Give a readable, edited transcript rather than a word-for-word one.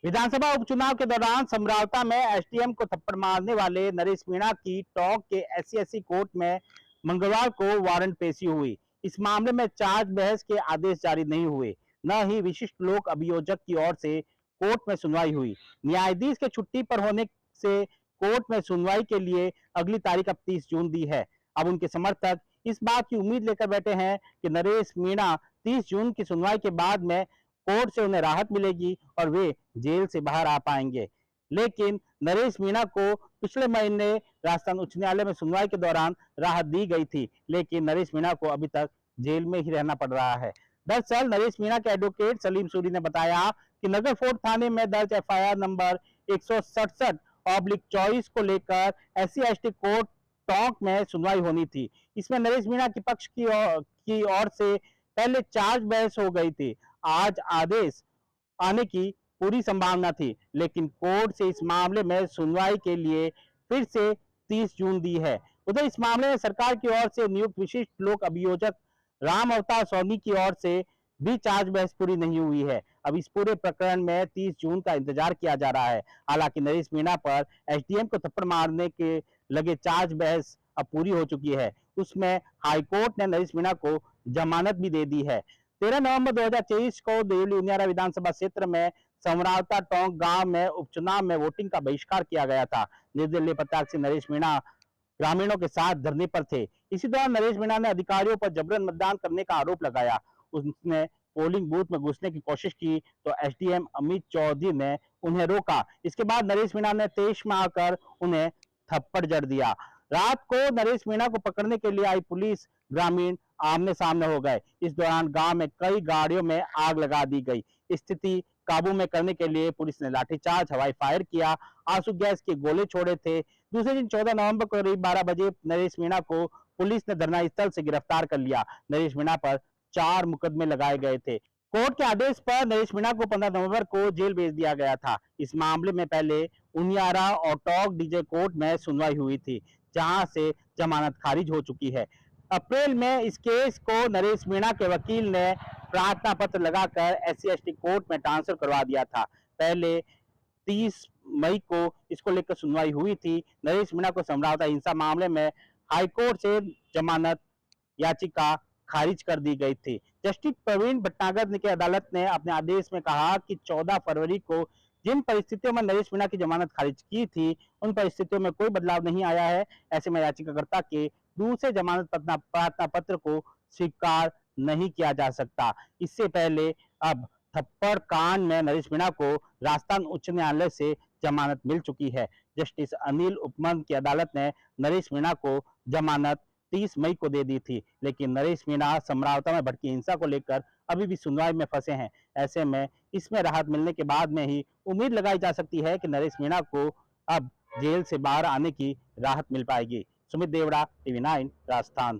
विधानसभा उपचुनाव के दौरान समरावता में एसडीएम को थप्पड़ मारने वाले नरेश मीणा की टोंक के एससी कोर्ट में मंगलवार को वारंट पेशी हुई। इस मामले में चार्ज बहस के आदेश जारी नहीं हुए, न ही विशिष्ट लोक अभियोजक की ओर से कोर्ट में सुनवाई हुई। न्यायाधीश के छुट्टी पर होने से कोर्ट में सुनवाई के लिए अगली तारीख अब 30 जून दी है। अब उनके समर्थक इस बात की उम्मीद लेकर बैठे हैं कि नरेश मीणा 30 जून की सुनवाई के बाद में कोर्ट से उन्हें राहत मिलेगी और वे जेल से बाहर आ पाएंगे। लेकिन नरेश मीणा को पिछले महीने राजस्थान उच्च न्यायालय में सुनवाई के दौरान राहत दी गई थी, लेकिन नरेश मीणा को अभी तक जेल में ही रहना पड़ रहा है। दरअसल नरेश मीणा के एडवोकेट सलीम सूरी ने बताया कि नगर फोर्ट थाने में दर्ज एफआईआर नंबर 167/24 को लेकर SC/ST कोर्ट टोंक में सुनवाई होनी थी। इसमें नरेश मीणा के पक्ष की ओर से पहले चार्ज बहस हो गई थी। आज आदेश आने की पूरी संभावना थी, लेकिन कोर्ट से इस मामले में सुनवाई के लिए फिर से 30 जून दी है। उधर इस मामले में सरकार की ओर से नियुक्त विशिष्ट लोक अभियोजक राम अवतार सोनी की ओर से भी चार्ज बहस पूरी नहीं हुई है। अब इस पूरे प्रकरण में 30 जून का इंतजार किया जा रहा है। हालांकि नरेश मीणा पर एसडीएम को थप्पड़ मारने के लगे चार्ज बहस अब पूरी हो चुकी है। उसमें हाईकोर्ट ने नरेश मीणा को जमानत भी दे दी है। 13 नवंबर 2023 को देवली उनियारा विधानसभा क्षेत्र में समरावता टोंक गांव में उपचुनाव में वोटिंग का बहिष्कार किया गया था। निर्दलीय प्रत्याशी नरेश मीणा ग्रामीणों के साथ धरने पर थे। इसी दौरान नरेश मीणा ने अधिकारियों पर जबरन मतदान करने का आरोप लगाया। उसने पोलिंग बूथ में घुसने की कोशिश की तो एसडीएम अमित चौधरी ने उन्हें रोका। इसके बाद नरेश मीणा ने तेज में आकर उन्हें थप्पड़ जड़ दिया। रात को नरेश मीणा को पकड़ने के लिए आई पुलिस ग्रामीण आमने सामने हो गए। इस दौरान गांव में कई गाड़ियों में आग लगा दी गई। स्थिति काबू में करने के लिए पुलिस ने लाठीचार्ज, हवाई फायर किया, आंसू गैस के गोले छोड़े थे। दूसरे दिन 14 नवंबर को करीब 12 बजे नरेश मीणा को पुलिस ने धरना स्थल से गिरफ्तार कर लिया। नरेश मीणा पर 4 मुकदमे लगाए गए थे। कोर्ट के आदेश पर नरेश मीणा को 15 नवंबर को जेल भेज दिया गया था। इस मामले में पहले उनियारा और टोंक डीजे कोर्ट में सुनवाई हुई थी, जहां से जमानत खारिज हो चुकी है। अप्रैल में इस केस को नरेश मीणा के वकील ने प्रार्थना पत्र लगाकर SC/ST कोर्ट में ट्रांसफर करवा दिया था। पहले 30 मई को इसको लेकर सुनवाई हुई थी। नरेश मीणा को समरावता हिंसा मामले में हाईकोर्ट से जमानत याचिका खारिज कर दी गई थी। जस्टिस प्रवीण भटनागर की अदालत ने अपने आदेश में कहा कि 14 फरवरी को जिन परिस्थितियों में नरेश मीणा की जमानत खारिज की थी, उन परिस्थितियों में कोई बदलाव नहीं आया है। ऐसे में याचिकाकर्ता के दूसरे जमानत प्रार्थना पत्र को स्वीकार नहीं किया जा सकता। इससे पहले अब थप्पड़ कांड में नरेश मीणा को राजस्थान उच्च न्यायालय से जमानत मिल चुकी है। जस्टिस अनिल उपमन्यु की अदालत ने नरेश मीणा को जमानत 30 मई को दे दी थी, लेकिन नरेश मीणा समरावता में भड़की हिंसा को लेकर अभी भी सुनवाई में फंसे हैं। ऐसे में इसमें राहत मिलने के बाद में ही उम्मीद लगाई जा सकती है कि नरेश मीणा को अब जेल से बाहर आने की राहत मिल पाएगी। सुमित देवड़ा, TV9 राजस्थान।